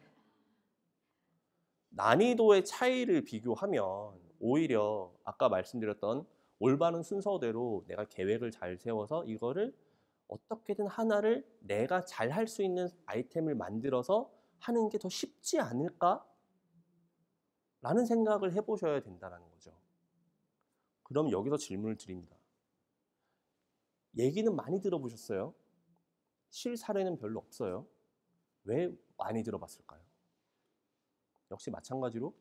난이도의 차이를 비교하면 오히려 아까 말씀드렸던 올바른 순서대로 내가 계획을 잘 세워서 이거를 어떻게든 하나를 내가 잘 할 수 있는 아이템을 만들어서 하는 게 더 쉽지 않을까? 라는 생각을 해보셔야 된다는 거죠. 그럼 여기서 질문을 드립니다. 얘기는 많이 들어보셨어요? 실사례는 별로 없어요. 왜 많이 들어봤을까요? 역시 마찬가지로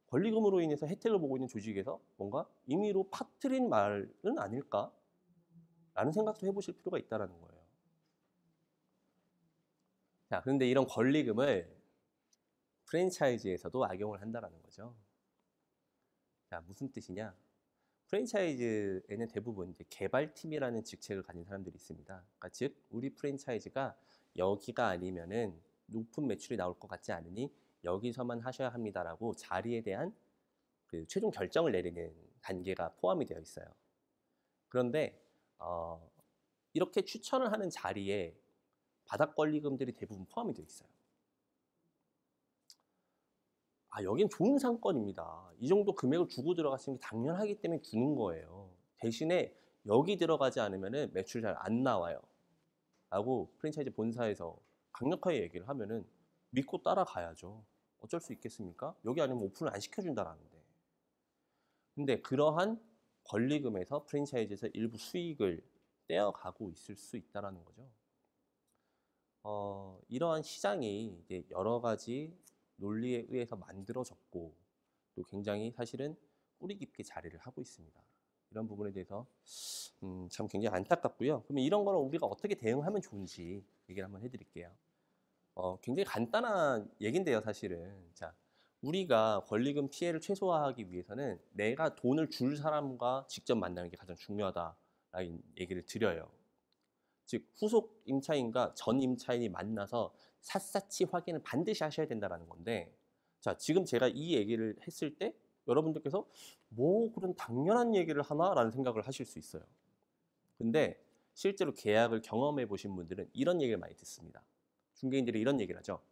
권리금으로 인해서 혜택을 보고 있는 조직에서 뭔가 임의로 퍼뜨린 말은 아닐까? 라는 생각도 해보실 필요가 있다는 거예요. 자, 그런데 이런 권리금을 프랜차이즈에서도 악용을 한다는 거죠. 자, 무슨 뜻이냐? 프랜차이즈에는 대부분 이제 개발팀이라는 직책을 가진 사람들이 있습니다. 그러니까 즉 우리 프랜차이즈가 여기가 아니면은 높은 매출이 나올 것 같지 않으니 여기서만 하셔야 합니다라고 자리에 대한 그 최종 결정을 내리는 단계가 포함이 되어 있어요. 그런데 이렇게 추천을 하는 자리에 바닥 권리금들이 대부분 포함이 되어 있어요. 여긴 좋은 상권입니다. 이 정도 금액을 주고 들어갔으니 당연하기 때문에 주는 거예요. 대신에 여기 들어가지 않으면 매출 잘 안 나와요. 라고 프랜차이즈 본사에서 강력하게 얘기를 하면은 믿고 따라가야죠. 어쩔 수 있겠습니까? 여기 아니면 오픈을 안 시켜준다라는데. 근데 그러한 권리금에서 프랜차이즈에서 일부 수익을 떼어가고 있을 수 있다는 거죠. 이러한 시장이 이제 여러 가지 논리에 의해서 만들어졌고 또 굉장히 사실은 뿌리 깊게 자리를 하고 있습니다. 이런 부분에 대해서 참 굉장히 안타깝고요. 그러면 이런 거는 우리가 어떻게 대응하면 좋은지 얘기를 한번 해드릴게요. 굉장히 간단한 얘긴데요, 사실은. 자, 우리가 권리금 피해를 최소화하기 위해서는 내가 돈을 줄 사람과 직접 만나는 게 가장 중요하다라는 얘기를 드려요. 즉 후속 임차인과 전 임차인이 만나서 샅샅이 확인을 반드시 하셔야 된다는 건데, 자, 지금 제가 이 얘기를 했을 때 여러분들께서 뭐 그런 당연한 얘기를 하나라는 생각을 하실 수 있어요. 근데 실제로 계약을 경험해 보신 분들은 이런 얘기를 많이 듣습니다. 중개인들이 이런 얘기를 하죠.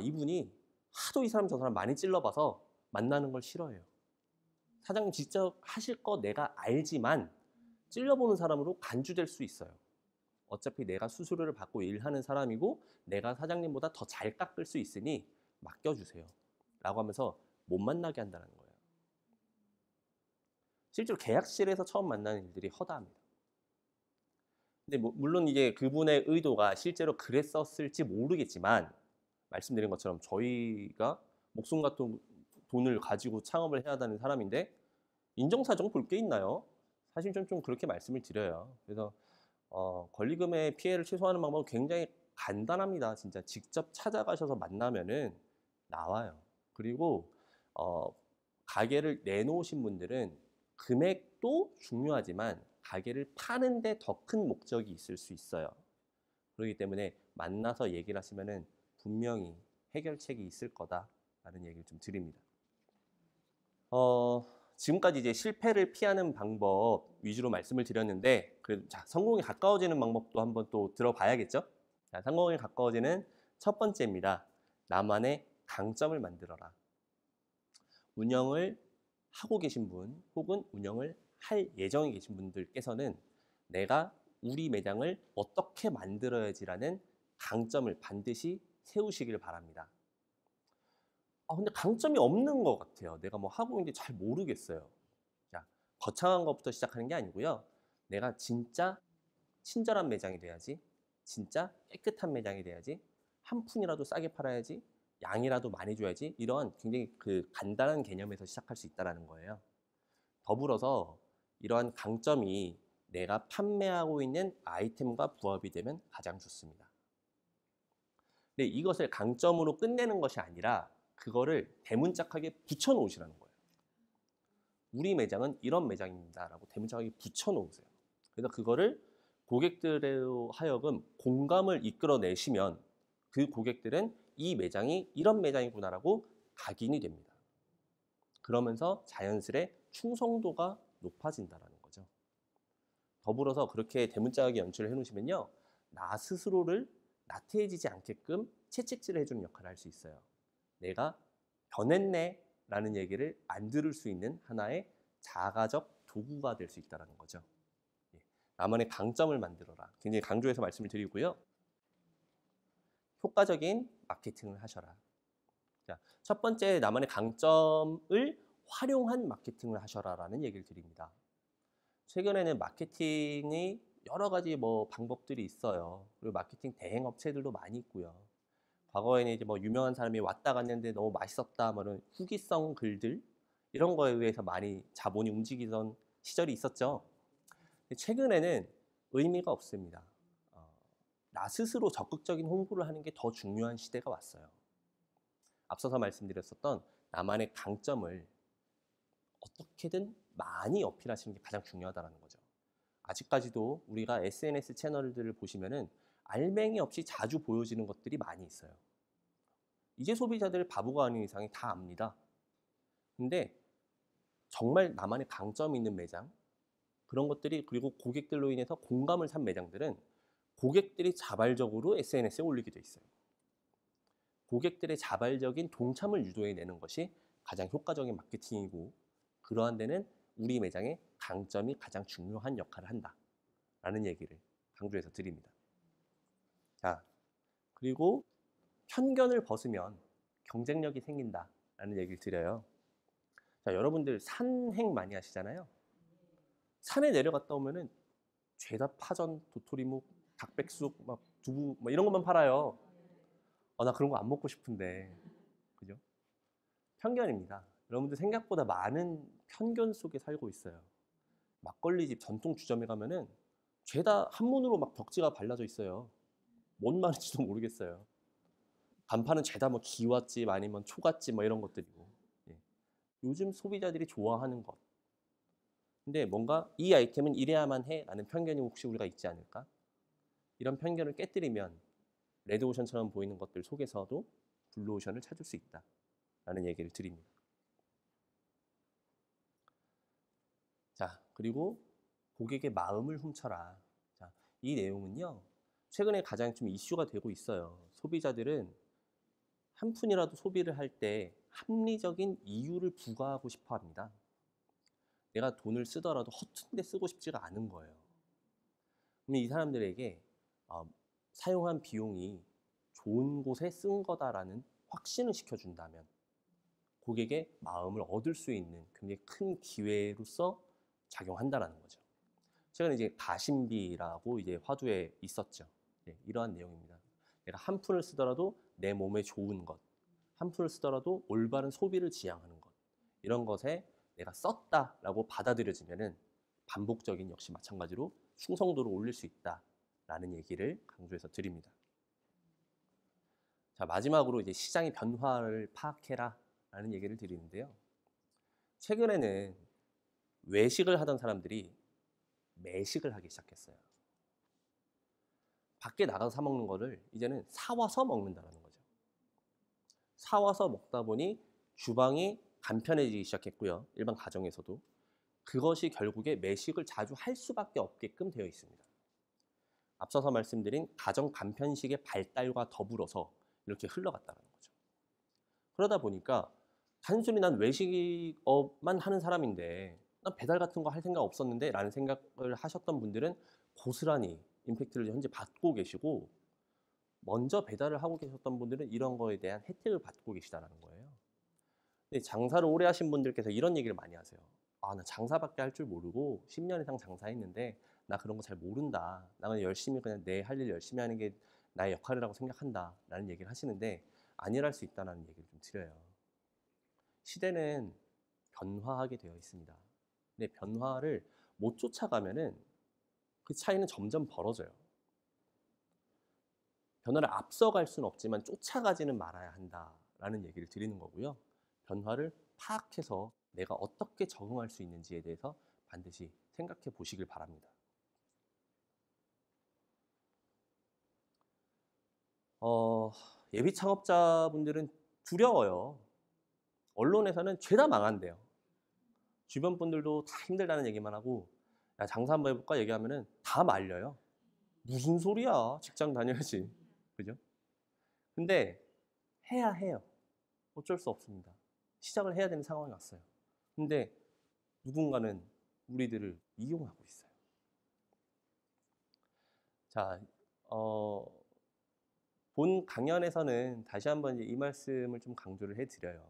이분이 하도 이 사람 저 사람 많이 찔러봐서 만나는 걸 싫어해요. 사장님 직접 하실 거 내가 알지만 찔러보는 사람으로 간주될 수 있어요. 어차피 내가 수수료를 받고 일하는 사람이고 내가 사장님보다 더 잘 깎을 수 있으니 맡겨주세요. 라고 하면서 못 만나게 한다는 거예요. 실제로 계약실에서 처음 만나는 일들이 허다합니다. 근데 물론 이제 그분의 의도가 실제로 그랬었을지 모르겠지만 말씀드린 것처럼 저희가 목숨 같은 돈을 가지고 창업을 해야 하는 사람인데 인정사정 볼 게 있나요? 사실 좀 그렇게 말씀을 드려요. 그래서 권리금의 피해를 최소화하는 방법은 굉장히 간단합니다. 진짜 직접 찾아가셔서 만나면은 나와요. 그리고 가게를 내놓으신 분들은 금액도 중요하지만 가게를 파는데 더 큰 목적이 있을 수 있어요. 그렇기 때문에 만나서 얘기를 하시면은 분명히 해결책이 있을 거다라는 얘기를 좀 드립니다. 지금까지 이제 실패를 피하는 방법 위주로 말씀을 드렸는데, 자, 성공에 가까워지는 방법도 한번 또 들어봐야겠죠? 자, 성공에 가까워지는 첫 번째입니다. 나만의 강점을 만들어라. 운영을 하고 계신 분 혹은 운영을 할 예정에 계신 분들께서는 내가 우리 매장을 어떻게 만들어야지라는 강점을 반드시 세우시길 바랍니다. 근데 강점이 없는 것 같아요. 내가 뭐 하고 있는데 잘 모르겠어요. 자, 거창한 것부터 시작하는 게 아니고요. 내가 진짜 친절한 매장이 돼야지, 진짜 깨끗한 매장이 돼야지, 한 푼이라도 싸게 팔아야지, 양이라도 많이 줘야지, 이런 굉장히 그 간단한 개념에서 시작할 수 있다는 거예요. 더불어서 이러한 강점이 내가 판매하고 있는 아이템과 부합이 되면 가장 좋습니다. 근데 이것을 강점으로 끝내는 것이 아니라 그거를 대문짝하게 붙여 놓으시라는 거예요. 우리 매장은 이런 매장입니다 라고 대문짝하게 붙여 놓으세요. 그래서 그거를 고객들로 하여금 공감을 이끌어내시면 그 고객들은 이 매장이 이런 매장이구나라고 각인이 됩니다. 그러면서 자연스레 충성도가 높아진다는 거죠. 더불어서 그렇게 대문짝하게 연출을 해놓으시면요, 나 스스로를 나태해지지 않게끔 채찍질을 해주는 역할을 할 수 있어요. 내가 변했네 라는 얘기를 안 들을 수 있는 하나의 자가적 도구가 될 수 있다는 거죠. 나만의 강점을 만들어라. 굉장히 강조해서 말씀을 드리고요. 효과적인 마케팅을 하셔라. 자, 첫 번째 나만의 강점을 활용한 마케팅을 하셔라라는 얘기를 드립니다. 최근에는 마케팅이 여러 가지 방법들이 있어요. 그리고 마케팅 대행 업체들도 많이 있고요. 과거에는 이제 유명한 사람이 왔다 갔는데 너무 맛있었다, 후기성 글들 이런 거에 의해서 많이 자본이 움직이던 시절이 있었죠. 최근에는 의미가 없습니다. 나 스스로 적극적인 홍보를 하는 게 더 중요한 시대가 왔어요. 앞서서 말씀드렸었던 나만의 강점을 어떻게든 많이 어필하시는 게 가장 중요하다는 거죠. 아직까지도 우리가 SNS 채널들을 보시면은 알맹이 없이 자주 보여지는 것들이 많이 있어요. 이제 소비자들 바보가 아닌 이상이 다 압니다. 근데 정말 나만의 강점이 있는 매장, 그런 것들이, 그리고 고객들로 인해서 공감을 산 매장들은 고객들이 자발적으로 SNS에 올리게 돼 있어요. 고객들의 자발적인 동참을 유도해내는 것이 가장 효과적인 마케팅이고, 그러한 데는 우리 매장의 강점이 가장 중요한 역할을 한다라는 얘기를 강조해서 드립니다. 자, 그리고 편견을 벗으면 경쟁력이 생긴다라는 얘기를 드려요. 자, 여러분들 산행 많이 하시잖아요. 산에 내려갔다 오면은 죄다 파전, 도토리묵, 닭백숙, 막 두부, 막 이런 것만 팔아요. 나 그런 거 안 먹고 싶은데, 그죠? 편견입니다. 여러분들 생각보다 많은 편견 속에 살고 있어요. 막걸리집 전통 주점에 가면은 죄다 한문으로 막 벽지가 발라져 있어요. 뭔 말인지도 모르겠어요. 간판은 죄다 뭐 기와집 아니면 초가집 뭐 이런 것들이고. 예. 요즘 소비자들이 좋아하는 것. 근데 뭔가 이 아이템은 이래야만 해라는 편견이 혹시 우리가 있지 않을까? 이런 편견을 깨뜨리면 레드오션처럼 보이는 것들 속에서도 블루오션을 찾을 수 있다라는 얘기를 드립니다. 자, 그리고 고객의 마음을 훔쳐라. 자, 이 내용은요, 최근에 가장 좀 이슈가 되고 있어요. 소비자들은 한 푼이라도 소비를 할 때 합리적인 이유를 부과하고 싶어 합니다. 내가 돈을 쓰더라도 허튼 데 쓰고 싶지가 않은 거예요. 그럼 이 사람들에게 사용한 비용이 좋은 곳에 쓴 거다라는 확신을 시켜준다면 고객의 마음을 얻을 수 있는 굉장히 큰 기회로서 작용한다라는 거죠. 최근에 이제 가심비라고 이제 화두에 있었죠. 네, 이러한 내용입니다. 내가 한 푼을 쓰더라도 내 몸에 좋은 것, 한 푼을 쓰더라도 올바른 소비를 지향하는 것, 이런 것에 내가 썼다라고 받아들여지면은 반복적인, 역시 마찬가지로 충성도를 올릴 수 있다라는 얘기를 강조해서 드립니다. 자, 마지막으로 이제 시장의 변화를 파악해라라는 얘기를 드리는데요. 최근에는 외식을 하던 사람들이 매식을 하기 시작했어요. 밖에 나가서 사 먹는 거를 이제는 사와서 먹는다는 거죠. 사와서 먹다 보니 주방이 간편해지기 시작했고요. 일반 가정에서도. 그것이 결국에 매식을 자주 할 수밖에 없게끔 되어 있습니다. 앞서서 말씀드린 가정 간편식의 발달과 더불어서 이렇게 흘러갔다는 거죠. 그러다 보니까 단순히 난 외식업만 하는 사람인데 난 배달 같은 거 할 생각 없었는데 라는 생각을 하셨던 분들은 고스란히 임팩트를 현재 받고 계시고, 먼저 배달을 하고 계셨던 분들은 이런 거에 대한 혜택을 받고 계시다는 거예요. 근데 장사를 오래 하신 분들께서 이런 얘기를 많이 하세요. 나 장사밖에 할 줄 모르고 10년 이상 장사했는데 나 그런 거 잘 모른다. 나는 열심히 그냥 내 할 일 열심히 하는 게 나의 역할이라고 생각한다. 라는 얘기를 하시는데 아니랄 수 있다는 얘기를 좀 드려요. 시대는 변화하게 되어 있습니다. 근데 변화를 못 쫓아가면은 그 차이는 점점 벌어져요. 변화를 앞서갈 수는 없지만 쫓아가지는 말아야 한다라는 얘기를 드리는 거고요. 변화를 파악해서 내가 어떻게 적응할 수 있는지에 대해서 반드시 생각해 보시길 바랍니다. 예비 창업자분들은 두려워요. 언론에서는 죄다 망한대요. 주변 분들도 다 힘들다는 얘기만 하고, 야, 장사 한번 해볼까 얘기하면은 다 말려요. 무슨 소리야? 직장 다녀야지. 그죠? 근데 해야 해요. 어쩔 수 없습니다. 시작을 해야 되는 상황이 왔어요. 근데 누군가는 우리들을 이용하고 있어요. 자, 본 강연에서는 다시 한번 이 말씀을 좀 강조를 해드려요.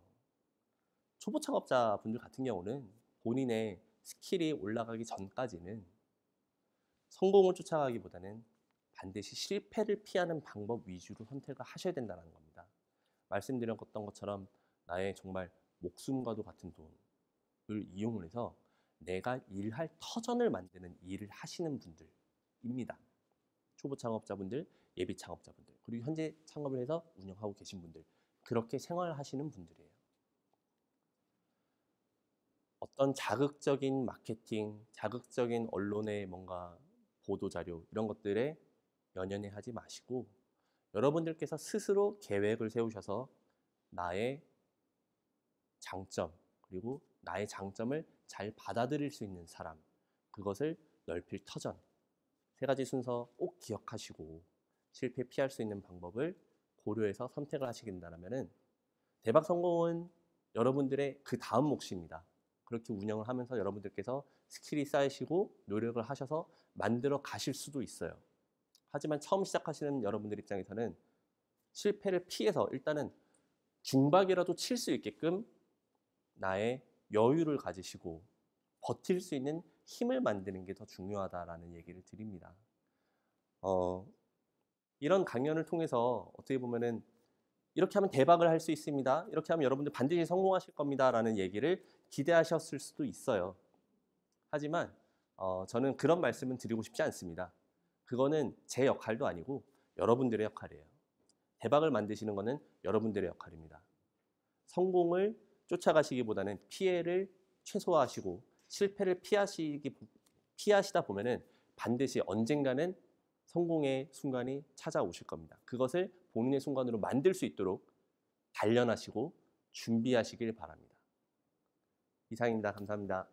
초보 창업자분들 같은 경우는 본인의 스킬이 올라가기 전까지는 성공을 쫓아가기보다는 반드시 실패를 피하는 방법 위주로 선택을 하셔야 된다는 겁니다. 말씀드렸던 것처럼 나의 정말 목숨과도 같은 돈을 이용을 해서 내가 일할 터전을 만드는 일을 하시는 분들입니다. 초보 창업자분들, 예비 창업자분들, 그리고 현재 창업을 해서 운영하고 계신 분들, 그렇게 생활하시는 분들이에요. 어떤 자극적인 마케팅, 자극적인 언론의 뭔가 보도자료 이런 것들에 연연해 하지 마시고 여러분들께서 스스로 계획을 세우셔서 나의 장점, 그리고 나의 장점을 잘 받아들일 수 있는 사람, 그것을 넓힐 터전. 세 가지 순서 꼭 기억하시고 실패 피할 수 있는 방법을 고려해서 선택을 하시게 된다면 대박 성공은 여러분들의 그 다음 몫입니다. 그렇게 운영을 하면서 여러분들께서 스킬이 쌓이시고 노력을 하셔서 만들어 가실 수도 있어요. 하지만 처음 시작하시는 여러분들 입장에서는 실패를 피해서 일단은 중박이라도 칠 수 있게끔 나의 여유를 가지시고 버틸 수 있는 힘을 만드는 게 더 중요하다라는 얘기를 드립니다. 이런 강연을 통해서 어떻게 보면은 이렇게 하면 대박을 할 수 있습니다. 이렇게 하면 여러분들 반드시 성공하실 겁니다. 라는 얘기를 기대하셨을 수도 있어요. 하지만 저는 그런 말씀은 드리고 싶지 않습니다. 그거는 제 역할도 아니고 여러분들의 역할이에요. 대박을 만드시는 것은 여러분들의 역할입니다. 성공을 쫓아가시기보다는 피해를 최소화하시고 실패를 피하시다 보면은 반드시 언젠가는 성공의 순간이 찾아오실 겁니다. 그것을 본인의 순간으로 만들 수 있도록 단련하시고 준비하시길 바랍니다. 이상입니다. 감사합니다.